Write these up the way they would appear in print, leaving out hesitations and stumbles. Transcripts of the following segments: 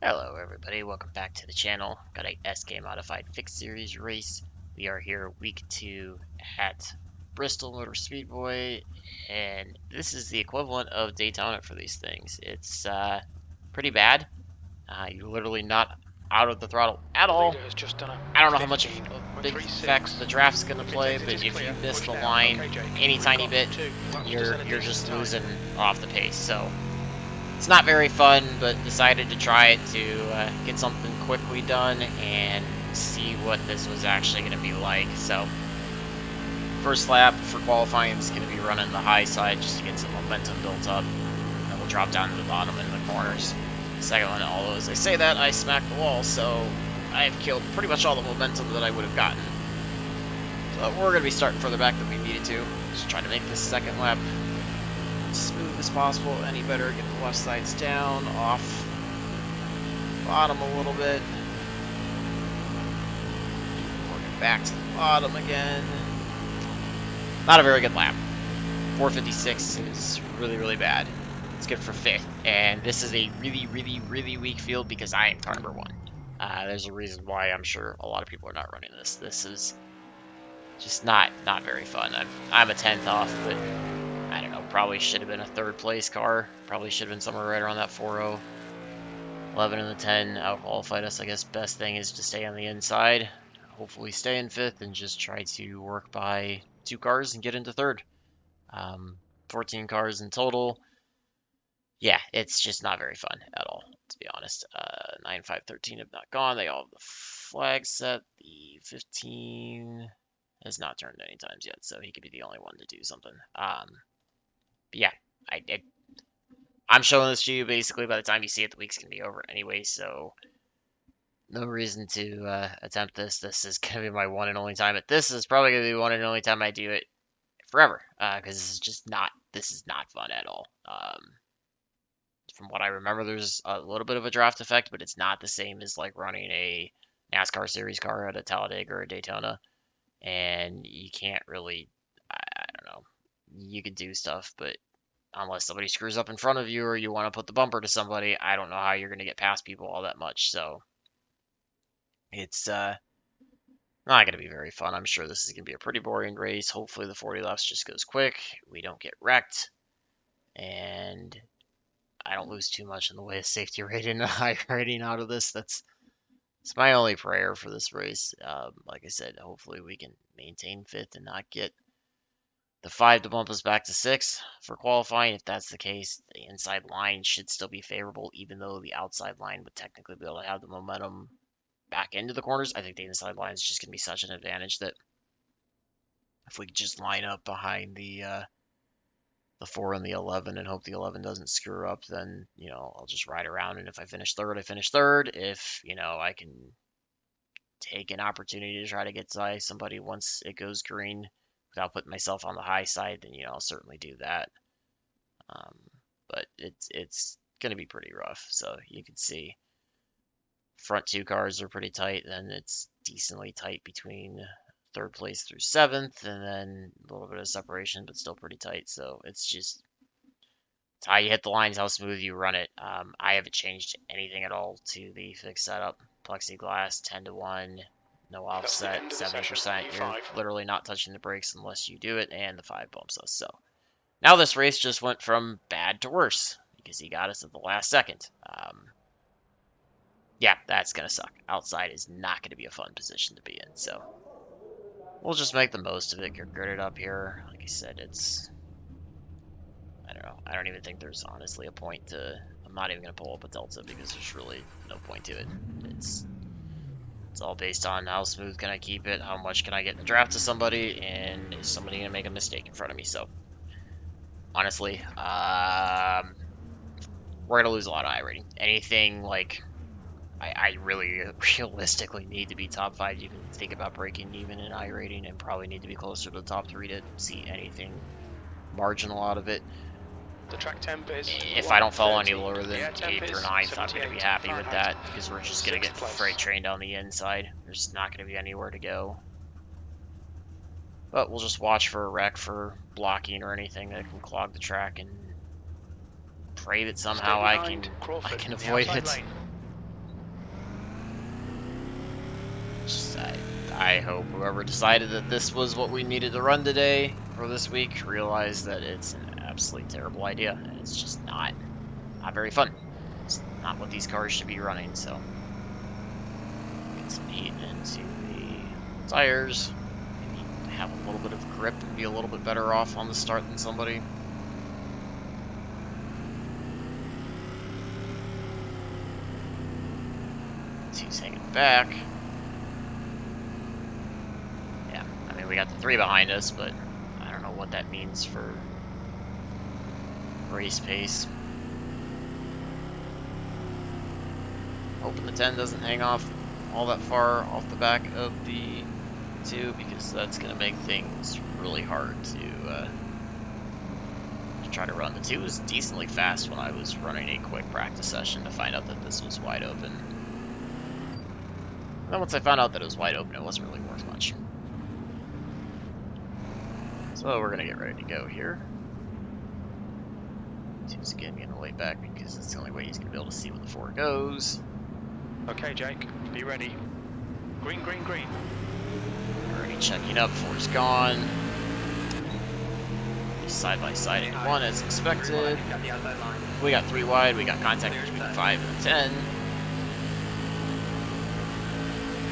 Hello everybody, welcome back to the channel. Got a SK Modified Fixed Series race. We are here week 2 at Bristol Motor Speedway, and this is the equivalent of Daytona for these things. It's pretty bad. You're literally not out of the throttle at The all. leader has just done a I don't know how much of a big 15.36. effect the draft's going to Pit play, exit but is if you clear. miss Push the now. line Okay, Jake. any We've tiny got bit, 2 laps to send a you're decent just time. losing off the pace. So it's not very fun, but decided to try it to get something quickly done and see what this was actually going to be like. So first lap for qualifying is going to be running the high side just to get some momentum built up, and we'll drop down to the bottom in the corners. Second one, although as I say that, I smacked the wall, so I have killed pretty much all the momentum that I would have gotten. So we're going to be starting further back than we needed to. Just trying to make this second lap as smooth as possible. Any better, get the left sides down, off bottom a little bit. Working back to the bottom again. Not a very good lap. 456 is really, really bad. It's good for 5th. And this is a really, really, really weak field because I am car number 1. There's a reason why I'm sure a lot of people are not running this. This is just not very fun. I'm a 10th off, but I don't know, probably should have been a 3rd place car. Probably should have been somewhere right around that 4.0. 11 and the 10 out-qualified us. I guess best thing is to stay on the inside. Hopefully stay in 5th and just try to work by 2 cars and get into 3rd. 14 cars in total. Yeah, it's just not very fun at all, to be honest. 9, 5, 13 have not gone. They all have the flag set. The 15 has not turned any times yet, so he could be the only one to do something. But yeah, I'm showing this to you basically by the time you see it, the week's going to be over anyway, so no reason to attempt this. This is going to be my one and only time. This is probably going to be one and only time I do it forever, because this is not fun at all. From what I remember, there's a little bit of a draft effect, but it's not the same as like running a NASCAR series car at a Talladega or a Daytona, and you can't really, I don't know, you could do stuff, but unless somebody screws up in front of you or you want to put the bumper to somebody, I don't know how you're going to get past people all that much. So it's not going to be very fun. I'm sure this is going to be a pretty boring race. Hopefully the 40 laps just goes quick. We don't get wrecked. And I don't lose too much in the way of safety rating and high rating out of this. It's my only prayer for this race. Like I said, hopefully we can maintain 5th and not get the 5 to bump us back to 6 for qualifying. If that's the case, the inside line should still be favorable, even though the outside line would technically be able to have the momentum back into the corners. I think the inside line is just going to be such an advantage that if we could just line up behind the 4 and the 11 and hope the 11 doesn't screw up, then, I'll just ride around. And if I finish 3rd, I finish 3rd. If, I can take an opportunity to try to get by somebody once it goes green without putting myself on the high side, then, I'll certainly do that. Um, but it's going to be pretty rough. So you can see front 2 cars are pretty tight. Then it's decently tight between 3rd place through 7th, and then a little bit of separation, but still pretty tight. So it's how you hit the lines, how smooth you run it. I haven't changed anything at all to the fixed setup. Plexiglass, 10 to 1, no offset, 70%. You're literally not touching the brakes unless you do it, and the 5 bumps us. So now this race just went from bad to worse because he got us at the last second. Yeah, that's going to suck. Outside is not going to be a fun position to be in. So we'll just make the most of it, get girded up here. Like I said, I don't know. I don't even think there's honestly a point to. I'm not even going to pull up a delta because there's really no point to it. It's all based on how smooth can I keep it, how much can I get in the draft to somebody, and is somebody going to make a mistake in front of me. So honestly, we're going to lose a lot of iRating. Anything like I really realistically need to be top 5 to even think about breaking even in iRating, and probably need to be closer to the top 3 to see anything marginal out of it. The track temp is If I don't fall any lower than 8th or 9th, I'm going to be happy with that because we're just going to get freight trained on the inside. There's not going to be anywhere to go. But we'll just watch for a wreck, for blocking or anything that can clog the track, and pray that somehow I can avoid it. Just, I hope whoever decided that this was what we needed to run today or this week realized that it's an absolutely terrible idea and it's just not very fun. It's not what these cars should be running. So get some heat into the tires. Maybe have a little bit of grip and be a little bit better off on the start than somebody. He's hanging back. Yeah, I mean, we got the 3 behind us, but I don't know what that means for race pace. Hoping the 10 doesn't hang off all that far off the back of the 2, because that's going to make things really hard to try to run. The 2 was decently fast when I was running a quick practice session to find out that this was wide open. And then once I found out that it was wide open, it wasn't really worth much. So we're going to get ready to go here. 2's again getting way back because it's the only way he's going to be able to see where the 4 goes. Okay, Jake, be ready. Green, green, green. Already checking up, 4's gone. Side by side in 1 as expected. We got 3 wide, we got contact between the 5 and the 10.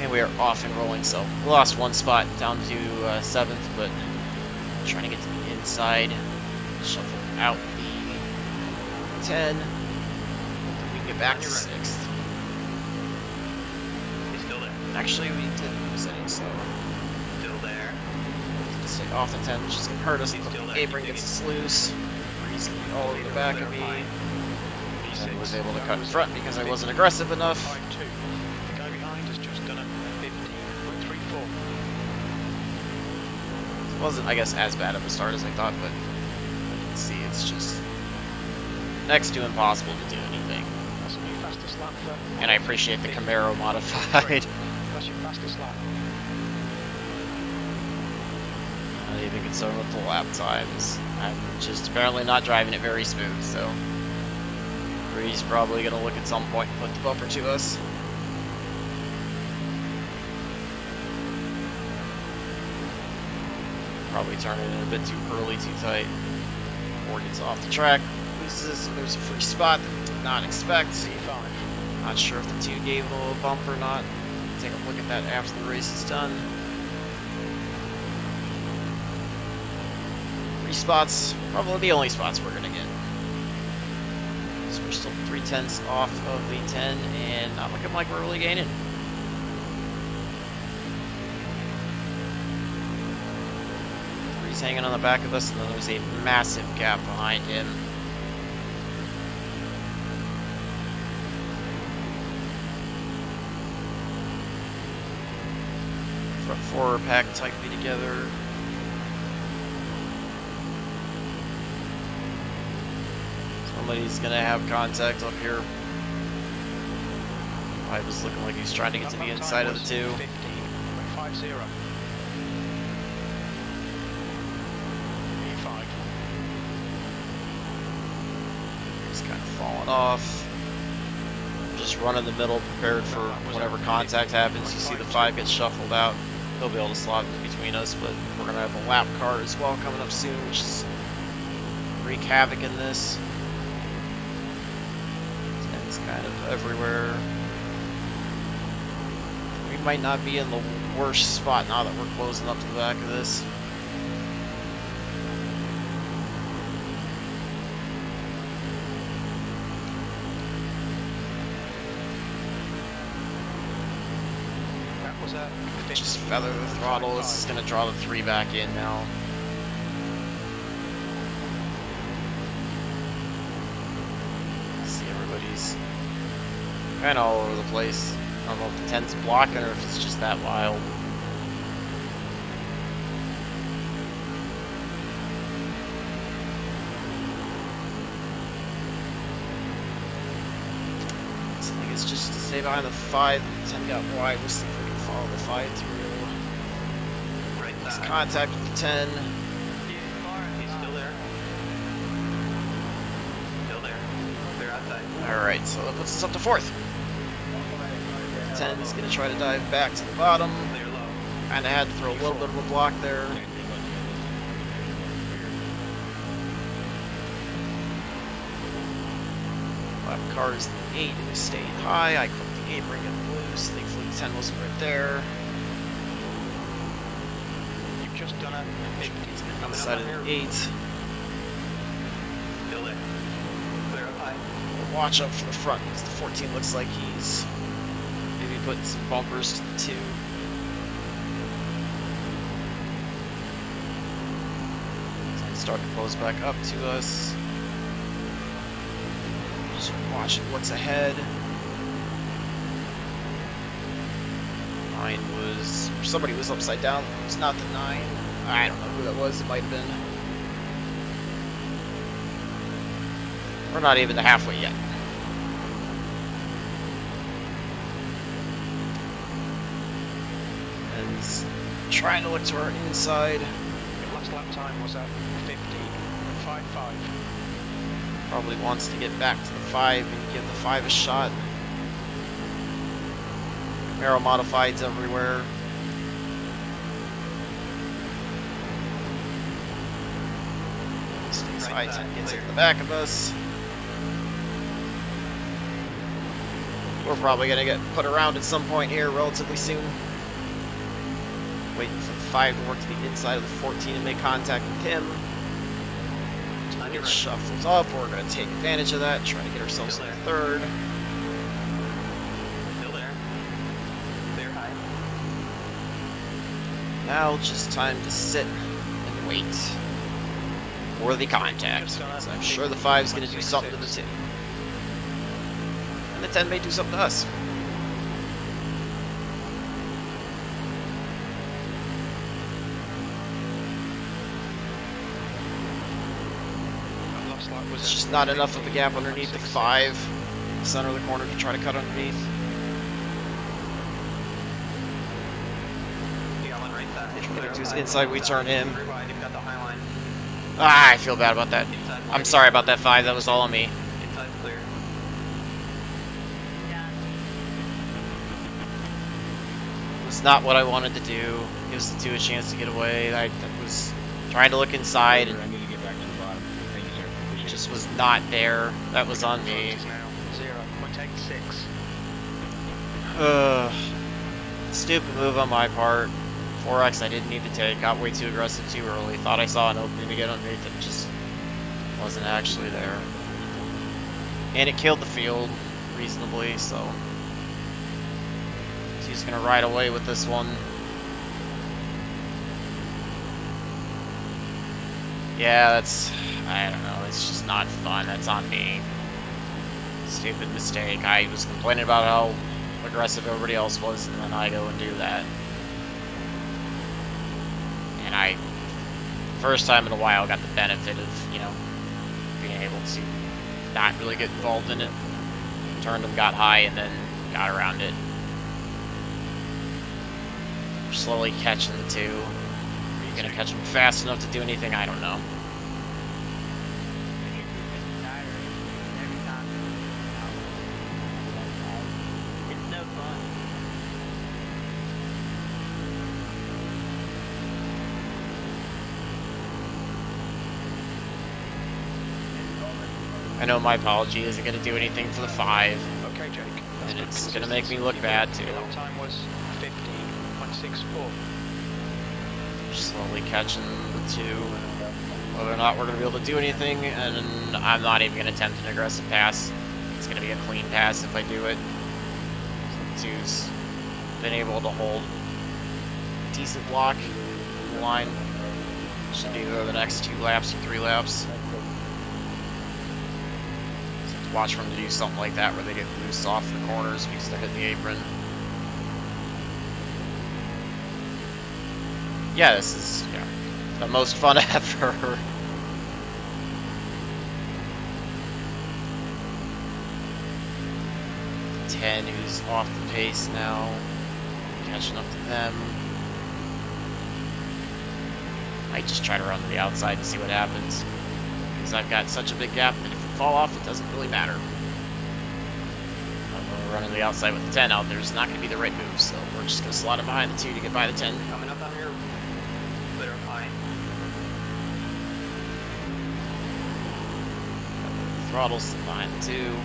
And we are off and rolling, so we lost 1 spot down to 7th, but trying to get to the inside. Shuffle out the 10. Hopefully we can get back to 6th. Actually, we did lose any, so Still there. stay off the 10, which is going to hurt us. The apron gets us loose. He's going to be all over the back of me. And was able to cut in front because I wasn't aggressive enough. 5-2. The guy behind has just done a 15.34. It wasn't, I guess, as bad of a start as I thought, but you can see it's just next to impossible to do anything. That's a new fastest lap for... And I appreciate the Camaro modified. That's your fastest lap. Not even concerned with the lap times. I'm just apparently not driving it very smooth, so he's probably going to look at some point and put the bumper to us. Probably turning it a bit too early, too tight. Or gets off the track, loses, so there's a free spot that we did not expect. C5. Not sure if the 2 gave him a little bump or not. Take a look at that after the race is done. 3 spots, probably the only spots we're gonna get. So we're still 3/10 off of the 10 and not looking like we're really gaining. He's hanging on the back of us, and then there's a massive gap behind him. Front 4 are packed tightly together. Somebody's gonna have contact up here. I was looking like he's trying to get to the inside of the 2. 15.50. E5. He's kind of falling off. Just run in the middle, prepared for whenever contact happens. You see the 5 get shuffled out. He'll be able to slot in between us, but we're gonna have a lap car as well coming up soon, which is wreak havoc in this. It's kind of everywhere. We might not be in the worst spot now that we're closing up to the back of this. That was a... Just feather the throttle. This is going to draw the 3 back in now. See, everybody's kind of all over the place. I don't know if the 10's blocking or if it's just that wild. I think it's just to stay behind the 5. The 10 got wide. We'll see if we can follow the 5 through. Let's contact with the 10. He's still there. Still there. They're outside. Alright, so that puts us up to 4th. 10 is going to try to dive back to the bottom. Clear low. Kind of had to throw a little bit of a block there. Lap cars, the 8 who stayed high. I clipped the apron, get loose. Thankfully, the 10 wasn't right there. You've just done a 50. On the side of the 8. Still there. Clear up high. Watch up for the front because the 14 looks like he's maybe putting some bumpers to the 2. Starting to close back up to us. Just watching what's ahead. Mine was, somebody was upside down. It's not the 9. I don't know who that was. It might have been. We're not even the halfway yet. And trying to look to our inside. Your last lap time was at 15.55. Probably wants to get back to the 5 and give the 5 a shot. Aero modifieds everywhere. Stays high, 10 gets into the back of us. We're probably going to get put around at some point here relatively soon. Waiting for the 5 to work to the inside of the 14 and make contact with him. It shuffles up. We're going to take advantage of that, try to get ourselves in the 3rd. Still there. Clear high. Now just time to sit and wait for the contact. So I'm sure the 5 is going to do something to the 2. And the 10 may do something to us. It's just not enough of a gap underneath the 5, center of the corner to try to cut underneath. To his inside, we turn him. Ah, I feel bad about that. I'm sorry about that 5, that was all on me. Inside clear. It was not what I wanted to do. Gives the 2 a chance to get away. I was trying to look inside and just was not there. That was on me. 0.86. Stupid move on my part. 4X I didn't need to take. Got way too aggressive too early. Thought I saw an opening to get underneath it. Just wasn't actually there. And it killed the field reasonably, so he's gonna ride away with this one. Yeah, that's, I don't know, it's just not fun. That's on me. Stupid mistake. I was complaining about how aggressive everybody else was, and then I go and do that. And I, first time in a while, got the benefit of, you know, being able to not really get involved in it. Turned them, got high, and then got around it. We're slowly catching the 2. Gonna catch them fast enough to do anything? I don't know. It's no fun. I know my apology isn't gonna do anything for the 5, Okay, Jake. and it's gonna make me look bad too. Your lap time was 15.64. Slowly catching the 2. Whether or not we're going to be able to do anything, and I'm not even going to attempt an aggressive pass. It's going to be a clean pass if I do it. So the 2's been able to hold a decent block in the line. Should be there the next 2 laps or 3 laps. So have to watch for them to do something like that where they get loose off the corners because they're hitting the apron. Yeah, this is, you know, the most fun ever. Ten, who's off the pace now, catching up to them. Might just try to run to the outside and see what happens, because I've got such a big gap that if we fall off, it doesn't really matter. I'm gonna run running the outside with the 10 out there is not going to be the right move, so we're just going to slot him behind the 2 to get by the 10. Coming up on your clear up high. Throttles behind the 2.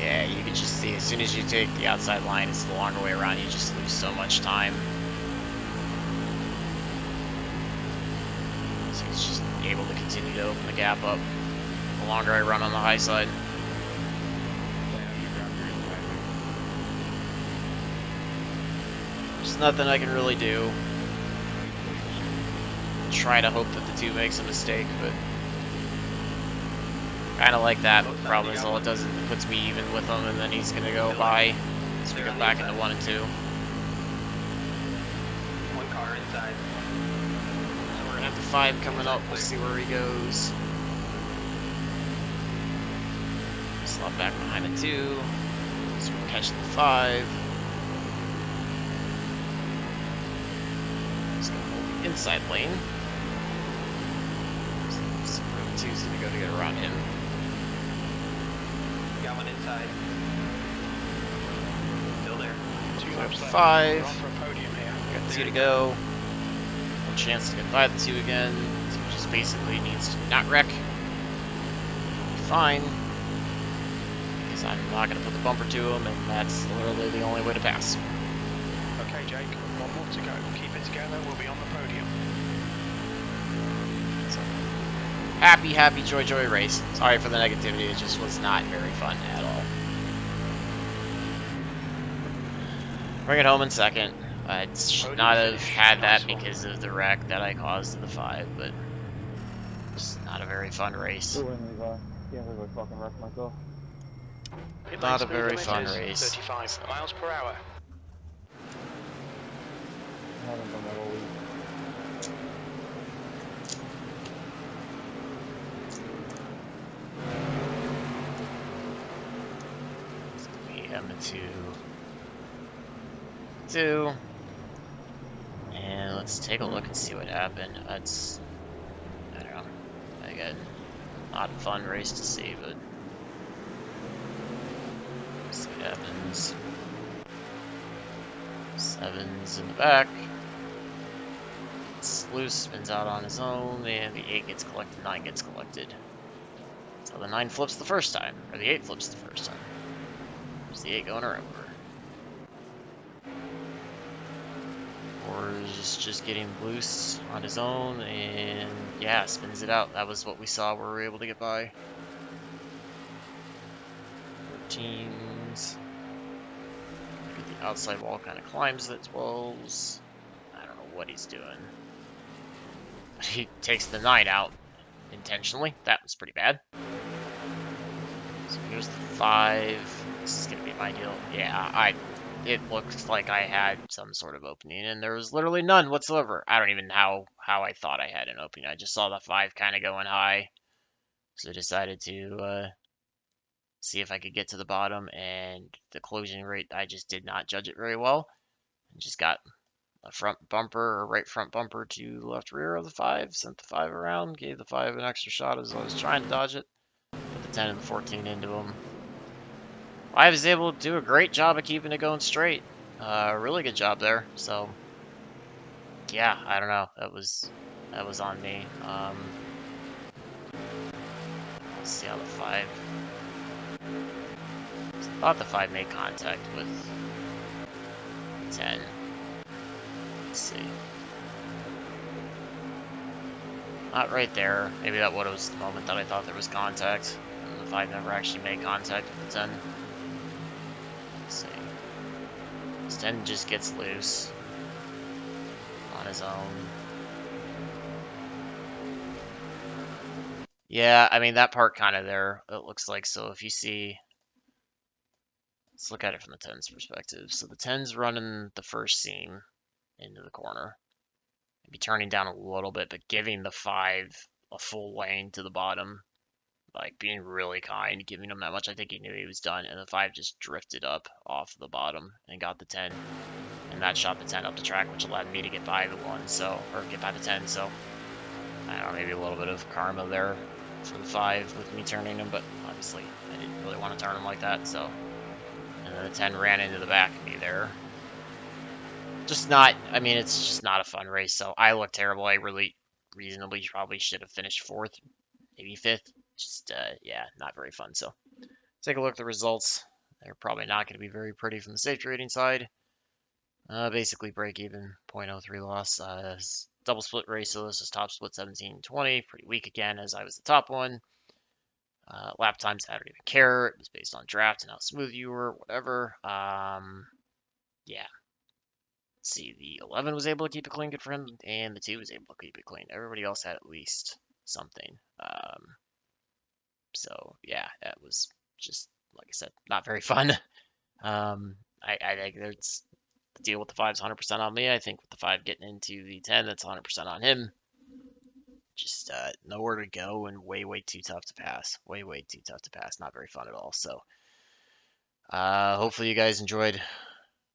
Yeah, you can just see as soon as you take the outside line, it's the longer way around, you just lose so much time. So he's just able to continue to open the gap up the longer I run on the high side. There's nothing I can really do. Try to hope that the 2 makes a mistake, but kind of like that. Problem is, all it does is it puts me even with him, and then he's gonna go by. So we go back into 1 and 2. 1 car inside. So we're gonna have the 5 coming up. We'll see where he goes. Slot back behind the 2. So we'll catch the 5. Just gonna hold the inside lane. So where the 2's gonna go to get around him. Got 1 inside. Still there. 2 laps left. 5. We're on for a podium here. Got the 2 to go. No chance to get by the 2 again. So he just basically needs to not wreck. Fine. Because I'm not going to put the bumper to him, and that's literally the only way to pass. Okay, Jake, 1 more to go. Keep it together. We'll be on the podium. So, happy, happy, joy, joy race. Sorry for the negativity. It just was not very fun at all. Bring it home in second. I should not have had that because of the wreck that I caused to the 5, but it's not a very fun race. Can't believe I fucking wrecked myself. Pit Not lane a very speed fun limit is race. 35 So. miles per hour. I haven't done that all week. M2. And let's take a look and see what happened. That's, I don't know. Again, not a fun race to see, but let's see what happens. 7's in the back. It's loose, spins out on his own, and the 8 gets collected, 9 gets collected. So the 9 flips the first time, or the 8 flips the first time. There's the 8 going around. Or is just getting loose on his own, and yeah, spins it out. That was what we saw where we were able to get by. 13s. The outside wall kind of climbs at 12s. I don't know what he's doing. He takes the 9 out intentionally. That was pretty bad. So here's the 5. This is going to be my deal. Yeah, it looked like I had some sort of opening, and there was literally none whatsoever. I don't even know how I thought I had an opening. I just saw the 5 kind of going high. So I decided to see if I could get to the bottom, and the collision rate, I just did not judge it very well. I just got a front bumper, or right front bumper to the left rear of the 5, sent the 5 around, gave the 5 an extra shot as I was trying to dodge it, put the 10 and the 14 into him. I was able to do a great job of keeping it going straight. Really good job there. So, yeah, I don't know. That was on me. Let's see how the 5. I thought the 5 made contact with 10. Let's see. Not right there. Maybe that was the moment that I thought there was contact. And the 5 never actually made contact with the 10. Let's see. This 10 just gets loose on his own. Yeah, I mean, that part kind of there, it looks like. So if you see, let's look at it from the 10's perspective. So the 10's running the first seam into the corner. Maybe turning down a little bit, but giving the 5 a full lane to the bottom. Like, being really kind, giving him that much. I think he knew he was done, and the 5 just drifted up off the bottom and got the 10. And that shot the 10 up the track, which allowed me to get by the 1, so, or get by the 10, so, I don't know, maybe a little bit of karma there. for the 5 with me turning him, but obviously I didn't really want to turn him like that, so. And then the 10 ran into the back of me there. Just not, I mean, it's just not a fun race, so I look terrible. I really reasonably probably should have finished 4th, maybe 5th. Just, yeah, not very fun. So take a look at the results. They're probably not going to be very pretty from the safety rating side. Basically break even, 0.03 loss. Double split race, so this is top split 17-20. Pretty weak again, as I was the top one. Lap times, I don't even care. It was based on draft and how smooth you were, whatever. Yeah. Let's see, the 11 was able to keep it clean, good for him, and the 2 was able to keep it clean. Everybody else had at least something. So yeah, that was just, like I said, not very fun. I think there's the deal with the 5 is 100% on me. I think with the 5 getting into the 10, that's 100% on him. Just nowhere to go and way too tough to pass. Way too tough to pass. Not very fun at all. So hopefully you guys enjoyed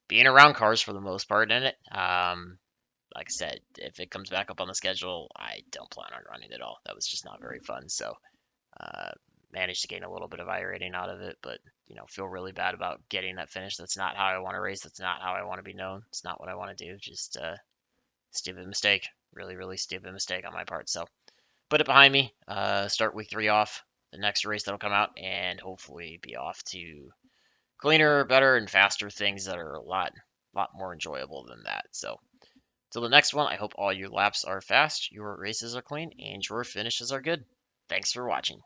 being around cars for the most part in it. Like I said, if it comes back up on the schedule, I don't plan on running it all. That was just not very fun. So managed to gain a little bit of iRating out of it, but feel really bad about getting that finish. That's not how I want to race. That's not how I want to be known. It's not what I want to do. Just stupid mistake. Really stupid mistake on my part. So put it behind me. Start week 3 off. The next race that'll come out, and hopefully be off to cleaner, better, and faster things that are a lot more enjoyable than that. So till the next one, I hope all your laps are fast, your races are clean, and your finishes are good. Thanks for watching.